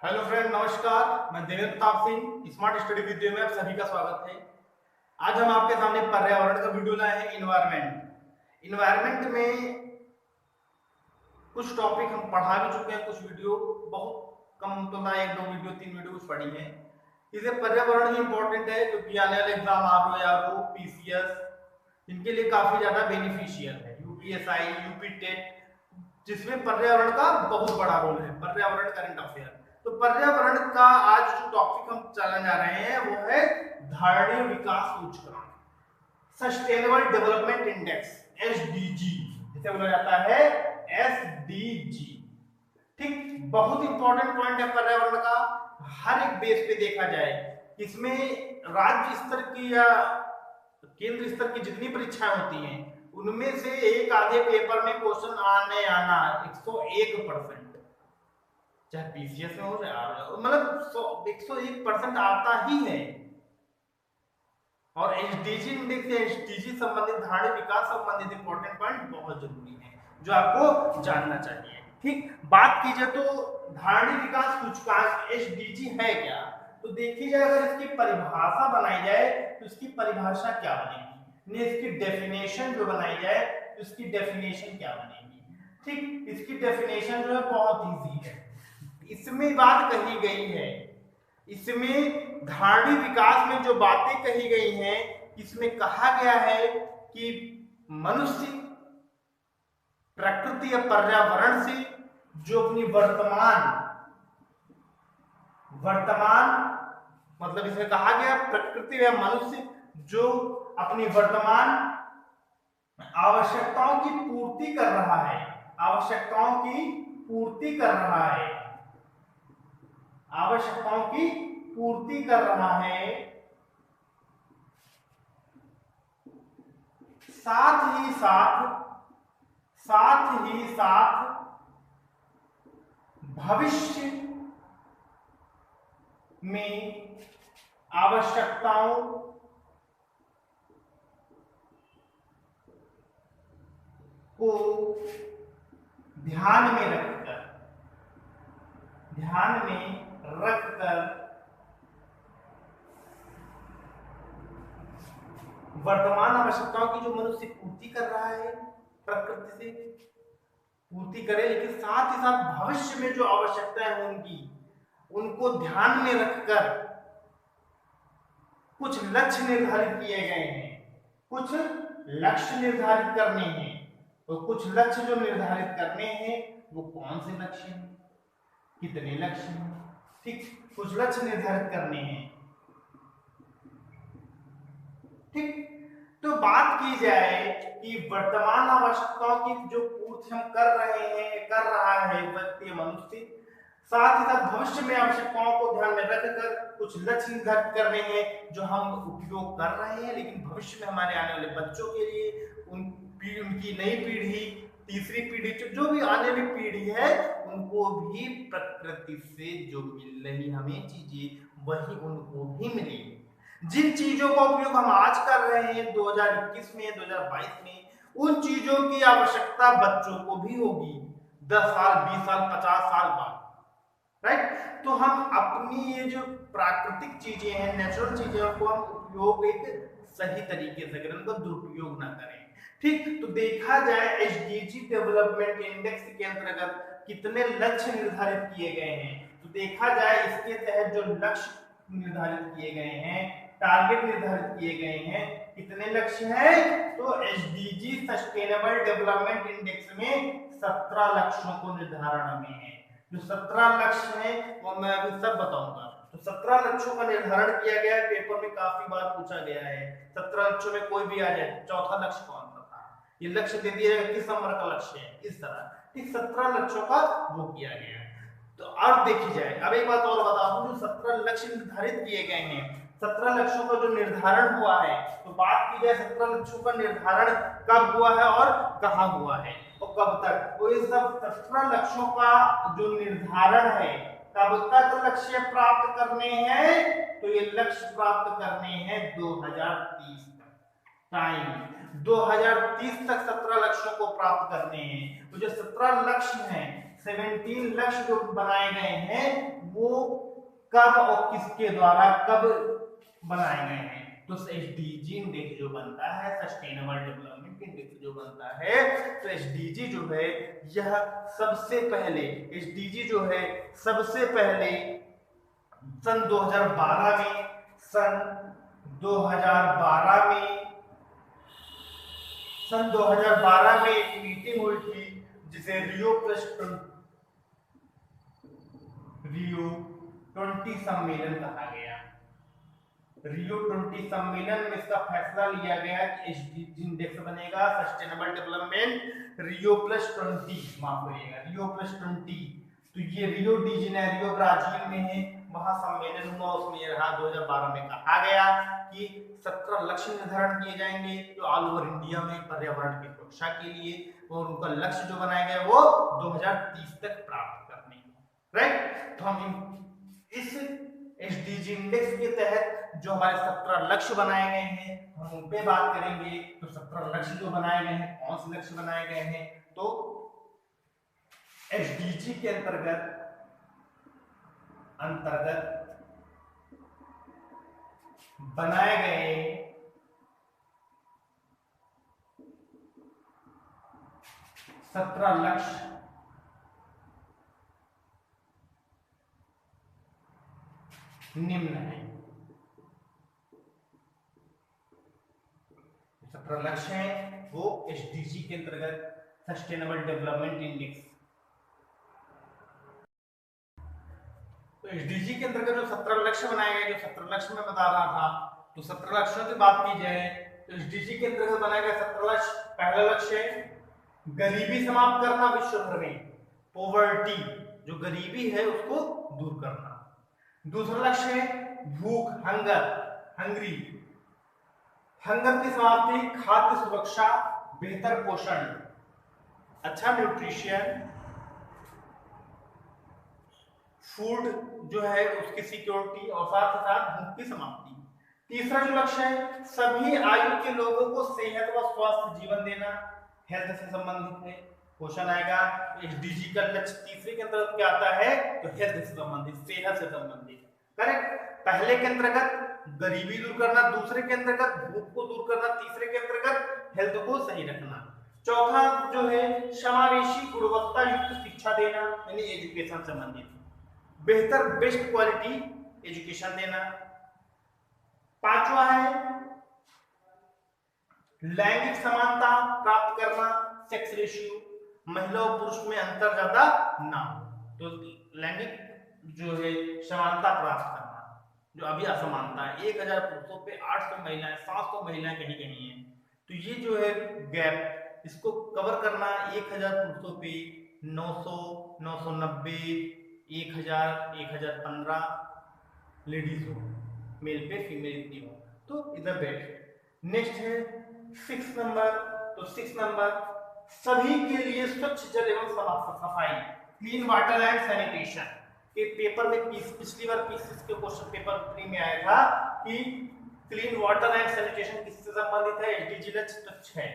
Hello friend, नमस्कार। मैं Devendra Pratap Singh, smart study video में आप सभी का स्वागत है। आज हम आपके सामने पर्यावरण का वीडियो लाए हैं। इन्वायरमेंट में कुछ टॉपिक हम पढ़ा भी चुके हैं, कुछ वीडियो बहुत कम तो ना, एक दो वीडियो, तीन वीडियो कुछ पढ़ी है। इसे पर्यावरण ही इंपॉर्टेंट है क्योंकि आने वाले एग्जाम आर या पीसीएस इनके लिए काफी ज्यादा बेनिफिशियल है। यूपीएसआई, यूपी टेट, जिसमें पर्यावरण का बहुत बड़ा रोल है। पर्यावरण करंट अफेयर। तो पर्यावरण का आज जो टॉपिक हम चलाने जा रहे हैं वो है धारणीय विकास सूचकांक, सस्टेनेबल डेवलपमेंट इंडेक्स, एसडीजी जिसे बोला जाता है, एसडीजी। ठीक, बहुत इंपॉर्टेंट पॉइंट है पर्यावरण का। हर एक बेस पे देखा जाए, इसमें राज्य स्तर की या केंद्र स्तर की जितनी परीक्षाएं होती हैं उनमें से एक आधे पेपर में क्वेश्चन आना 101%, चाहे पीसीएस में हो चाहे मतलब 101% आता ही है। और एसडीजी इंडेक्स या एसडीजी संबंधित धारणीय विकास संबंधित इंपॉर्टेंट पॉइंट बहुत जरूरी है जो आपको जानना चाहिए। ठीक, बात कीजिए तो धारणीय विकास सूचकांक एसडीजी है क्या, तो देखी जाए अगर इसकी परिभाषा बनाई जाए तो इसकी परिभाषा क्या बनेगी, इसकी डेफिनेशन जो बनाई जाए तो इसकी डेफिनेशन क्या बनेगी। ठीक, इसकी डेफिनेशन जो है बहुत इजी है। इसमें बात कही गई है, इसमें धारणीय विकास में जो बातें कही गई हैं, इसमें कहा गया है कि मनुष्य प्रकृति या पर्यावरण से जो अपनी वर्तमान मतलब इसमें कहा गया प्रकृति या मनुष्य जो अपनी वर्तमान आवश्यकताओं की पूर्ति कर रहा है, आवश्यकताओं की पूर्ति कर रहा है, आवश्यकताओं की पूर्ति कर रहा है, साथ ही साथ भविष्य में आवश्यकताओं को ध्यान में रखकर वर्तमान आवश्यकताओं की जो मनुष्य पूर्ति कर रहा है, प्रकृति से पूर्ति करे, लेकिन साथ ही साथ भविष्य में जो आवश्यकताएं होंगी उनको ध्यान में रखकर कुछ लक्ष्य निर्धारित किए गए हैं, कुछ लक्ष्य निर्धारित करने हैं। तो कुछ लक्ष्य जो निर्धारित करने हैं वो कौन से लक्ष्य हैं, कितने लक्ष्य हैं। ठीक, कुछ लक्ष्य निर्धारित करने हैं। ठीक, तो बात की जाए कि वर्तमान आवश्यकताओं की जो पूर्ति हम कर रहा है व्यक्ति मनुष्य, साथ ही साथ भविष्य में आवश्यकताओं को ध्यान में रखकर कुछ लक्ष्य निर्धारित कर रहे हैं जो हम उपयोग कर रहे हैं, लेकिन भविष्य में हमारे आने वाले बच्चों के लिए, उनकी नई पीढ़ी, तीसरी पीढ़ी, जो भी आने वाली पीढ़ी है, उनको भी प्रकृति से जो मिल रही हमें चीजें वही उनको भी मिलेगी। जिन चीजों का उपयोग हम आज कर रहे हैं 2021 में, 2022 में, उन चीजों की आवश्यकता बच्चों को भी होगी 10 साल, 20 साल, 50 साल बाद। राइट, तो हम अपनी ये जो प्राकृतिक चीजें हैं, नेचुरल चीजें को हम उपयोग एक सही तरीके से करें, उनका दुरुपयोग ना करें। ठीक, तो देखा जाए एसडीजी डेवलपमेंट इंडेक्स के अंतर्गत कितने लक्ष्य निर्धारित किए गए हैं, तो देखा जाए इसके तहत जो लक्ष्य निर्धारित किए गए हैं, टारगेट निर्धारित किए गए हैं, कितने लक्ष्य हैं, तो एसडीजी सस्टेनेबल डेवलपमेंट इंडेक्स में 17 लक्ष्यों को निर्धारण में है। जो 17 लक्ष्य हैं वो मैं अभी सब बताऊंगा। तो 17 लक्ष्यों का निर्धारण किया गया है, पेपर में काफी बार पूछा गया है। 17 लक्ष्यों में कोई भी आ जाए, चौथा लक्ष्य कौन सा था, ये लक्ष्य दे दिया जाएगा किस नंबर का लक्ष्य है, इस तरह। ठीक, 17 लक्ष्यों का वो किया गया है। तो अब देखी जाए, अब एक बात और बता दूं, जो 17 लक्ष्य निर्धारित किए गए हैं, 17 लक्ष्यों का जो निर्धारण हुआ है, तो बात की जाए 17 लक्ष्यों का निर्धारण कब हुआ है और कहां हुआ है और कब तक, तो इस सब 17 लक्ष्यों का जो निर्धारण है, कब तक लक्ष्य प्राप्त करने हैं, तो ये लक्ष्य प्राप्त करने हैं 2030 तक। टाइम 2030 तक 17 लक्ष्यों को प्राप्त करने हैं। तो जो 17 लक्ष्य हैं, 17 लक्ष्य जो बनाए गए हैं, वो कब और किसके द्वारा कब बनाए गए हैं। तो एसडीजी इंडेक्स जो बनता है, सस्टेनेबल डेवलपमेंट इंडेक्स जो बनता है, तो एसडीजी जो है यह सबसे पहले, एसडीजी जो है सबसे पहले सन 2012 में, सन 2012 में, सन 2012 में एक मीटिंग हुई थी जिसे रियो 20 सम्मेलन कहा गया। रियो 20 सम्मेलन में इसका फैसला लिया गया कि एसडीजी इंडेक्स बनेगा सस्टेनेबल डेवलपमेंट रियो+20, माफ करिएगा रियो+20। तो ये रियो डी जेनेरियो ब्राजील में है, वहां सम्मेलन हुआ, उसमें ये रहा 2012 में कहा गया कि 17 लक्ष्य निर्धारण किए जाएंगे जो ऑल ओवर इंडिया में पर्यावरण की सुरक्षा के लिए, और उनका लक्ष्य जो बनाया गया वो 2030 तक प्राप्त करने, राइट। तो हम इस एसडीजी इंडेक्स के तहत जो हमारे 17 लक्ष्य बनाए गए हैं हम उन पे बात करेंगे। तो 17 लक्ष्य जो बनाए गए हैं, कौन से लक्ष्य बनाए गए हैं, तो एसडीजी के अंतर्गत बनाए गए 17 लक्ष्य निम्न है। 17 लक्ष्य हैं वो एसडीजी के अंतर्गत सस्टेनेबल डेवलपमेंट इंडेक्स। तो एसडीजी के अंतर्गत जो 17 लक्ष्य बनाए गए, जो 17 लक्ष्य में बता रहा था, तो 17 लक्ष्यों की बात की जाए तो एसडीजी के अंतर्गत बनाए गए 17 लक्ष्य, पहला लक्ष्य है गरीबी समाप्त करना विश्व भर में, पॉवर्टी, जो गरीबी है उसको दूर करना। दूसरा लक्ष्य है भूख, हंगरी, हंगर की समाप्ति, खाद्य सुरक्षा, बेहतर पोषण, अच्छा न्यूट्रिशन, फूड जो है उसकी सिक्योरिटी, और साथ ही साथ भूख की समाप्ति। तीसरा जो लक्ष्य है सभी आयु के लोगों को सेहत व स्वस्थ जीवन देना, हेल्थ से संबंधित है, पोषण आएगा। एसडीजी का लक्ष्य तीसरे के अंतर्गत क्या आता है, तो हेल्थ से संबंधित, सेहत से संबंधित, करेक्ट। पहले के अंतर्गत गरीबी दूर करना, दूसरे के अंतर्गत भूख को दूर करना, तीसरे के अंतर्गत हेल्थ को सही रखना। चौथा जो है समावेशी गुणवत्ता युक्त शिक्षा देना, यानी एजुकेशन संबंधित, बेहतर बेस्ट क्वालिटी एजुकेशन देना। पांचवा है लैंगिक समानता प्राप्त करना, सेक्स रेशियो, महिला और पुरुष में अंतर ज्यादा ना हो, तो लैंगिक जो है समानता प्राप्त करना, जो अभी असमानता है, 1000 पुरुषों पे 800 महिलाएं, 700 महिलाएं कहीं कहीं है, तो ये जो है गैप, इसको कवर करना 1000 पुरुषों पे 900, 990, 1000, 1015 लेडीज हो, मेल पे फीमेल इतनी हो, तो इधर बेस्ट। नेक्स्ट है 6 नंबर, तो 6 नंबर सभी के लिए स्वच्छ जल एवं सफाई, क्लीन वाटर एंड सैनिटेशन। के पेपर में पिछली बार पीसीएस के क्वेश्चन पेपर 3 में आया था कि क्लीन वाटर एंड सैनिटेशन किससे संबंधित है, एसडीजी लक्ष्य तो 6,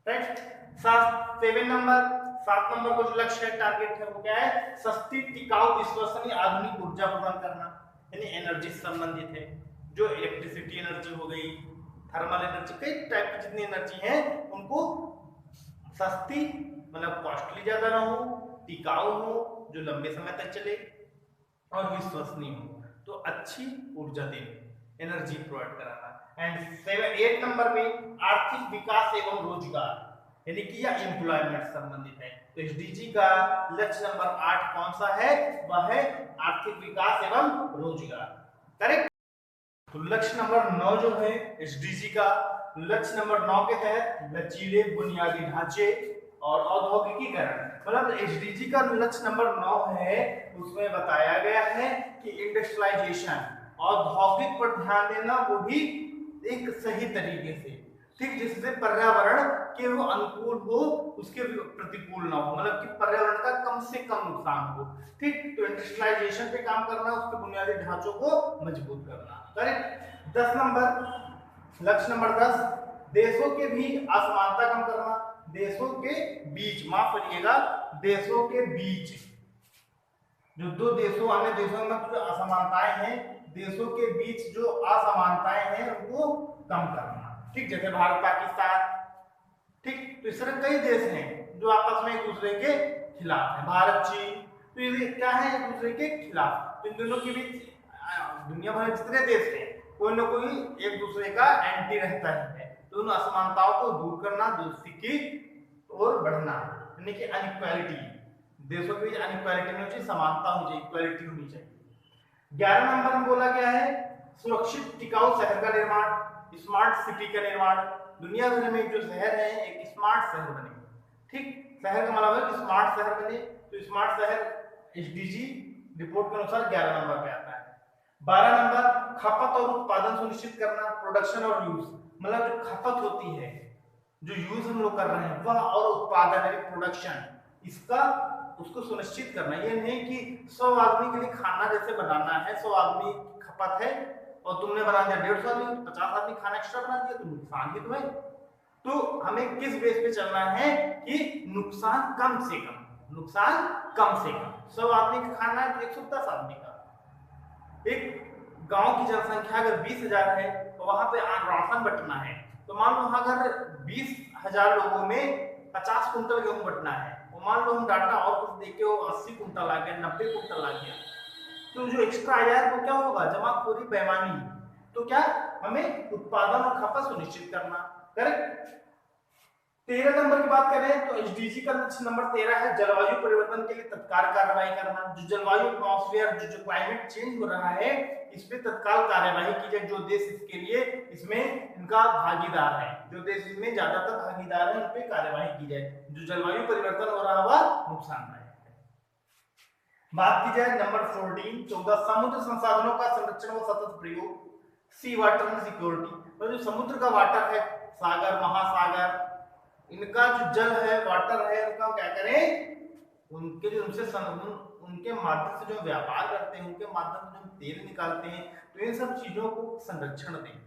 राइट। 7 नंबर को जो लक्ष्य है, टारगेट है, वो क्या है, सस्ती, टिकाऊ, विश्वसनीय, आधुनिक ऊर्जा प्रदान करना, यानी एनर्जी से संबंधित है, जो इलेक्ट्रिसिटी एनर्जी हो गई, थर्मल एनर्जी, कई टाइप की जितनी एनर्जी है उनको सस्ती, मतलब कॉस्टली ज्यादा ना हो, टिकाऊ हो, जो लंबे समय तक चले, और विश्वसनीय हो, तो अच्छी ऊर्जा देनी, एनर्जी प्रोवाइड कराना। एंड 8 नंबर में आर्थिक विकास एवं रोजगार, यानी कि यह एम्प्लॉयमेंट संबंधित है। तो एसडीजी का लक्ष्य नंबर 8 कौन सा है, वह है आर्थिक विकास एवं रोजगार, करेक्ट। तो लक्ष्य नंबर 9 जो है एसडीजी का, लक्ष्य नंबर 9 के तहत लचीले बुनियादी ढांचे और औद्योगिकीकरण, मतलब एसडीजी का लक्ष्य नंबर 9 है, उसमें बताया गया है कि इंडस्ट्रियलाइजेशन, औद्योगिक पर ध्यान देना, वो भी एक सही तरीके से, ठीक, जिससे पर्यावरण के वो अनुकूल हो, उसके प्रतिकूल ना हो, मतलब कि पर्यावरण का कम से कम नुकसान हो, ठीक। तो इंडस्ट्रियलाइजेशन पे काम करना, उसके बुनियादी ढांचों को मजबूत करना, करेक्ट। 10 नंबर, लक्ष्य नंबर 10 देशों के भी असमानता कम करना, देशों के बीच, माफ करिएगा, देशों के बीच जो दो देशों अन्य देशों में जो असमानताएं हैं, देशों के बीच जो असमानताएं हैं उनको कम करना। ठीक, जैसे भारत पाकिस्तान, ठीक, तो इस तरह कई देश हैं जो आपस में एक दूसरे के खिलाफ है, भारत चीन, तो ये क्या है, एक दूसरे के खिलाफ। तो इन दोनों के बीच दुनिया भर में जितने देश हैं कोई ना कोई एक दूसरे का एंटी रहता ही है। तो उन असमानताओं को दूर करना, दोस्ती की ओर बढ़ना, यानी कि अनइक्वालिटी, देशों के बीच अनइक्वालिटी नहीं होनी चाहिए, समानता होनी चाहिए, इक्वालिटी होनी चाहिए। 11 नंबर में बोला गया है सुरक्षित टिकाऊ शहर का निर्माण, स्मार्ट सिटी का निर्माण। दुनिया भर में जो शहर है एक स्मार्ट शहर बने। ठीक, शहर का मतलब है कि स्मार्ट शहर बने। तो स्मार्ट शहर एसडीजी रिपोर्ट के अनुसार 11 नंबर पे आता है। 12 नंबर खपत और उत्पादन सुनिश्चित करना, प्रोडक्शन और यूज, मतलब जो खपत होती है, जो यूज हम लोग कर रहे हैं वह, और उत्पादन यानी प्रोडक्शन, इसका उसको सुनिश्चित करना। ये नहीं कि 100 आदमी के लिए खाना जैसे बनाना है, 100 आदमी खपत है और तुमने बना दिया 150 आदमी, 50 आदमी खाना एक्स्ट्रा बना दिया, तो नुकसान ही तो है। तो हमें किस बेस पे चलना है कि नुकसान कम से कम, नुकसान कम से कम। 100 आदमी का खाना है तो 110 आदमी का। एक गांव की जनसंख्या अगर 20,000 है तो वहां पे राशन बंटना है, तो मान लो अगर 20,000 लोगों में 50 कुंटल गेहूं बंटना है, और मान लो हम डाटा और कुछ देके वो 80 कुंटल आ गया, 90 कुंटल आ गया, तो जो एक्स्ट्रा आया है तो क्या होगा, जमाखोरी, बेईमानी। तो क्या, हमें उत्पादन और खपत सुनिश्चित करना। करेक्ट। 13 नंबर की बात करें तो एसडीजी का नंबर 13 है जलवायु परिवर्तन के लिए तत्काल कार्रवाई करना। जो जलवायु एटमॉस्फेयर जो क्लाइमेट चेंज हो रहा है, इस पे तत्काल कार्यवाही की जाए। जो देश इसके लिए इसमें इनका भागीदार है, जो देश इसमें ज्यादातर भागीदार है, उन पे कार्यवाही की जाए। जो जलवायु परिवर्तन हो रहा है नुकसानदायक है। बात की जाए नंबर 14 समुद्र संसाधनों का संरक्षण व सतत प्रयोग, सी वाटर एंड सिक्योरिटी। तो जो समुद्र का वाटर है, सागर, महासागर, इनका जो जल है, वाटर है, उनका क्या करें, उनके जो उनके माध्यम से जो व्यापार करते हैं, उनके माध्यम से जो तेल निकालते हैं, तो इन सब चीजों को संरक्षण दें।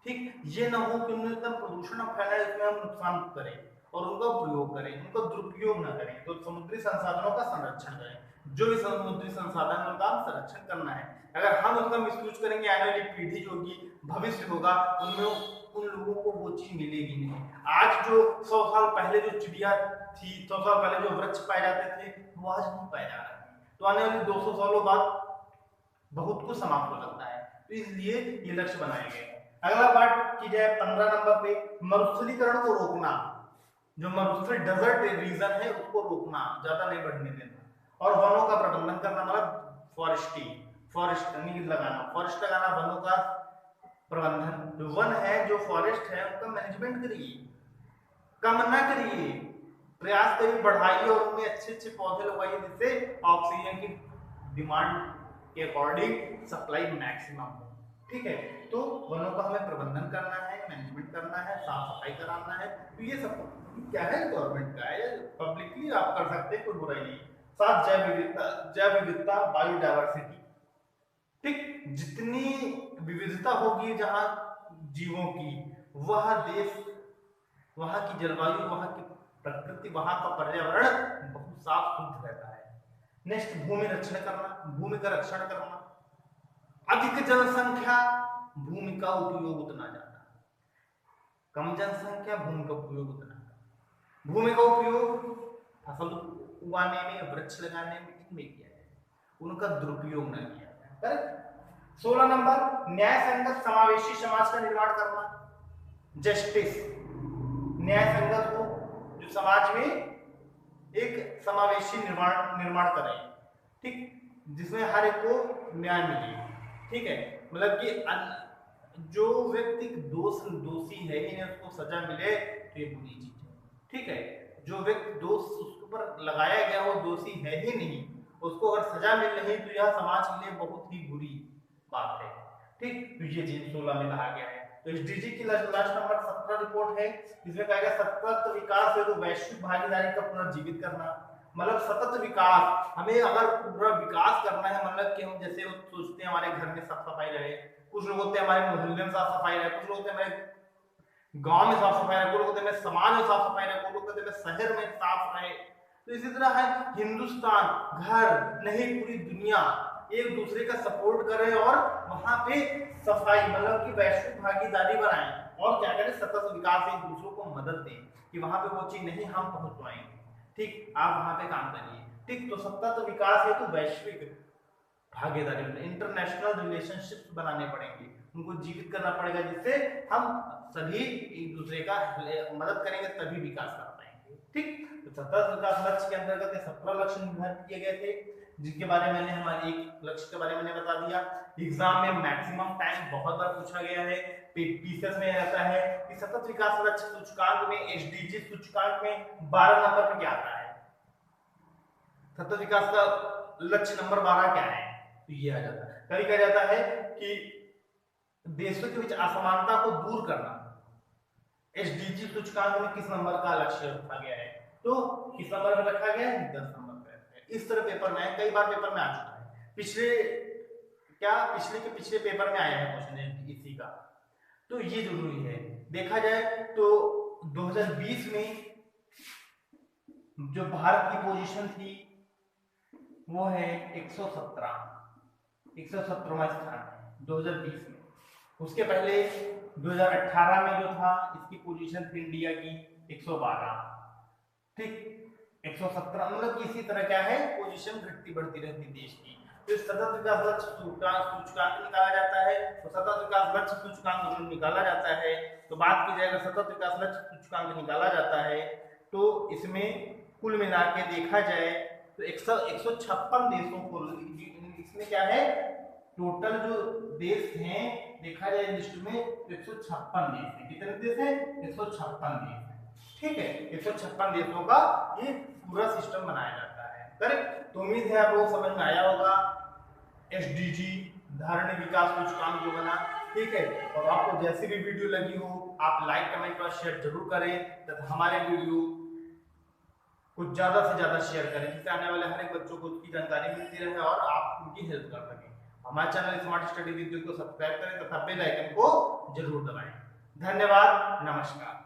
ठीक, ये ना हो कि उनमें एकदम प्रदूषण फैलाए, इसमें हम नुकसान करें और उनका प्रयोग करें, उनका दुरुपयोग ना करें। तो समुद्री संसाधनों का संरक्षण करें। जो भी समुद्री संसाधन उनका संरक्षण करना है। अगर हम उसका मिसयूज करेंगे, आने वाली पीढ़ी जो होगी, भविष्य होगा, उनमें उन लोगों को वो चीज मिलेगी नहीं। आज जो 100 साल पहले जो चिड़िया थी, 100 साल पहले जो वृक्ष पाए जाते थे, वो आज नहीं पाए जा रहे। तो आने वाले 200 सालों बाद बहुत कुछ समाप्त हो सकता है। तो इसलिए ये लक्ष्य बनाए गए। अगला बात की जाए 15 नंबर पे, मरुस्थलीकरण को रोकना। जो मरुस्थल डेजर्ट रीजन है उसको रोकना, ज्यादा नहीं बढ़ने देना। और वनों का प्रबंधन करना, मतलब फॉरेस्ट लगाना, फॉरेस्ट लगाना, वनों का प्रबंधन। जो वन है, जो फॉरेस्ट है, उनका मैनेजमेंट करिए, कम ना करिए, प्रयास करिए, बढ़ाइए और उनमें अच्छे अच्छे पौधे लगाइए जिससे ऑक्सीजन की डिमांड के अकॉर्डिंग सप्लाई मैक्सिमम हो। ठीक है, तो वनों का हमें प्रबंधन करना है, मैनेजमेंट करना है, साफ सफाई कराना है। तो ये सब क्या है, गवर्नमेंट का है, पब्लिकली आप कर सकते हैं, कोई बुराई नहीं। साथ जैव विविधता, बायोडायवर्सिटी। ठीक, जितनी विविधता होगी जहां जीवों की, वह देश, वहां की जलवायु, वहां की प्रकृति, वहां का पर्यावरण बहुत साफ शुद्ध रहता है। नेक्स्ट, भूमि रक्षण करना, भूमि का रक्षण करना। अधिक जनसंख्या, भूमि का उपयोग उतना ज्यादा, कम जनसंख्या, भूमि का उपयोग उतना। भूमि का उपयोग फसल उगाने में, वृक्ष लगाने में, इनमें किया जाए, उनका दुरुपयोग न किया जाए। करेक्ट। 16 नंबर, न्याय संगत समावेशी समाज का निर्माण करना। जस्टिस, न्याय संगत हो, जो समाज में एक समावेशी निर्माण करें। ठीक, जिसमें हर एक को न्याय मिले। ठीक है, मतलब कि जो व्यक्ति दोषी है, इन्हें उसको सजा मिले, तो ये बुरी चीज है। ठीक है, जो व्यक्ति दोष उसके ऊपर लगाया गया वो दोषी है ही नहीं, उसको अगर सजा मिल रही तो यह समाज के लिए बहुत ही बुरी बात है। ठीक, तो ये चीज 16 में कहा गया है। तो एसडीजी की लास्ट नंबर 17 रिपोर्ट है, इसमें कहा गया सतत विकास हेतु वैश्विक भागीदारी का पुनर्जीवित करना। मतलब सतत विकास, हमें अगर पूरा विकास करना है, मतलब कि हम जैसे सोचते हैं हमारे घर में साफ सफाई रहे, कुछ लोग होते हैं हमारे मोहल्ले में साफ सफाई रहे, कुछ लोग होते हैं हमारे गांव में साफ सफाई रहे, कुछ लोग होते हैं समाज में साफ सफाई रहे, कुछ लोग होते हैं शहर में साफ रहे, तो इसी तरह है हिंदुस्तान घर नहीं पूरी दुनिया एक दूसरे का सपोर्ट करे और वहां पे सफाई मतलब कि वैश्विक भागीदारी बनाए और क्या करें, सतत विकास, एक दूसरों को मदद दें कि वहां पे वो चीज नहीं हम पहुंच पाएंगे, ठीक, आप वहां पे काम करिए, ठीक। तो सतत विकास है तो वैश्विक भागीदारी, इंटरनेशनल रिलेशनशिप बनाने पड़ेंगे, उनको जीवित करना पड़ेगा, जिससे हम सभी एक दूसरे का मदद करेंगे तभी विकास कर पाएंगे, ठीक। तो सतत विकास लक्ष्य के अंतर्गत 17 लक्ष्य निर्धारित किए गए थे, जिसके बारे में मैंने हमारे एक लक्ष्य के बारे में मैंने बता दिया। एग्जाम में मैक्सिमम टाइम बहुत बार पूछा गया है, पीसीएस में रहता है कि सतत विकास लक्ष्य सूचकांक में, एसडीजी सूचकांक में 12 नंबर पे क्या आता है, सतत विकास का लक्ष्य नंबर 12 क्या है, तो ये आ जाता है। कभी कहा जाता है कि देशों के बीच असमानता को दूर करना एसडीजी सूचकांक में किस नंबर का लक्ष्य रखा गया है, तो किस नंबर पे रखा गया है, 10 नंबर पे। इस तरह पेपर में कई बार पेपर में आ चुका है, पिछले के पिछले पेपर में आया है क्वेश्चन इसी का, तो ये जरूरी है। देखा जाए तो 2020 में जो भारत की पोजीशन थी वो है 117वां स्थान है 2020 में। उसके पहले 2018 में जो था इसकी पोजीशन थी इंडिया की 112, ठीक, 117, मतलब इसी तरह क्या है पोजीशन घटती बढ़ती रहती देश की। तो सतत विकास लक्ष्य सूचकांक निकाला जाता है, तो सतत विकास लक्ष्य सूचकांक निकाला जाता है, तो बात की जाएगा सतत विकास लक्ष्य सूचकांक निकाला जाता है, तो इसमें कुल मिला के देखा जाए तो 156 देशों को, इसमें क्या है टोटल जो देश हैं देखा जाए लिस्ट में 156 देश हैं। कितने देश हैं, 156 देश हैं, ठीक है। 156 देशों का ये पूरा सिस्टम बनाया जाता है, करेक्ट। तो उम्मीद है आप लोग समझ में आया होगा एसडीजी धारणीय विकास सूचकांक जो बना, ठीक है। और आपको जैसी भी वीडियो लगी हो आप लाइक कमेंट और शेयर जरूर करें तथा हमारे वीडियो कुछ ज्यादा से ज्यादा शेयर करें, जिससे आने वाले हर एक बच्चों को उसकी जानकारी मिलती रहे और आप उनकी हेल्प कर सकें। हमारे चैनल स्मार्ट स्टडी विद को सब्सक्राइब करें तथा बेल आइकन को जरूर दबाएं। धन्यवाद, नमस्कार।